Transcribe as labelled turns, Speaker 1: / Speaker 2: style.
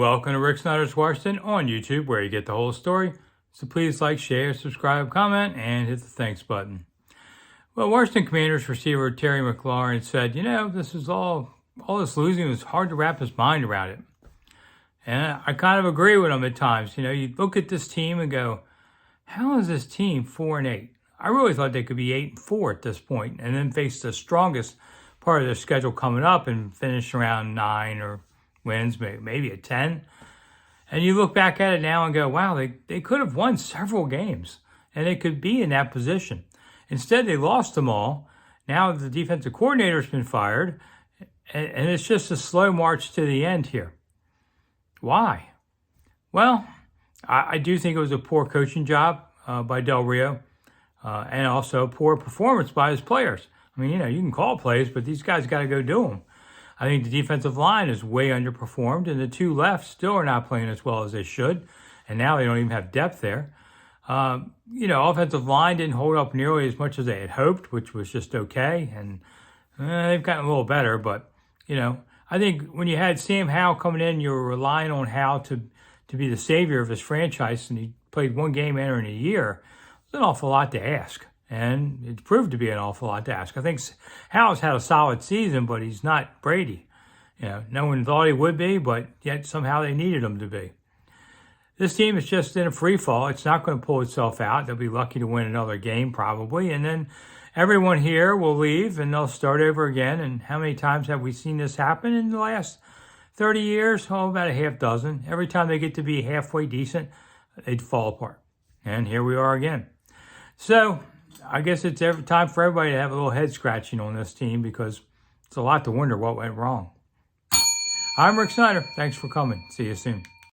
Speaker 1: Welcome to Rick Snider's Washington on YouTube, where you get the whole story. So please like, share, subscribe, comment, and hit the thanks button. Well, Washington Commanders receiver Terry McLaren said, this is all this losing was hard to wrap his mind around it. And I kind of agree with him at times. You look at this team and go, how is this team 4-8? I really thought they could be 8-4 at this point, and then face the strongest part of their schedule coming up and finish around 9 or wins, maybe a 10. And you look back at it now and go, wow, they could have won several games, and they could be in that position. Instead, they lost them all. Now the defensive coordinator's been fired, and it's just a slow march to the end here. Why? Well, I do think it was a poor coaching job by Del Rio, and also poor performance by his players. I mean, you can call plays, but these guys got to go do them. I think the defensive line is way underperformed, and the two left still are not playing as well as they should, and now they don't even have depth there. Offensive line didn't hold up nearly as much as they had hoped, which was just okay, and they've gotten a little better, but, I think when you had Sam Howell coming in, you were relying on Howell to be the savior of his franchise, and he played one game entering a year. It's an awful lot to ask. And it proved to be an awful lot to ask. I think Howell's had a solid season, but he's not Brady. No one thought he would be, but yet somehow they needed him to be. This team is just in a free fall. It's not going to pull itself out. They'll be lucky to win another game probably. And then everyone here will leave and they'll start over again. And how many times have we seen this happen in the last 30 years? Oh, about a half dozen. Every time they get to be halfway decent, they'd fall apart. And here we are again. So I guess it's time for everybody to have a little head scratching on this team because it's a lot to wonder what went wrong. I'm Rick Snider. Thanks for coming. See you soon.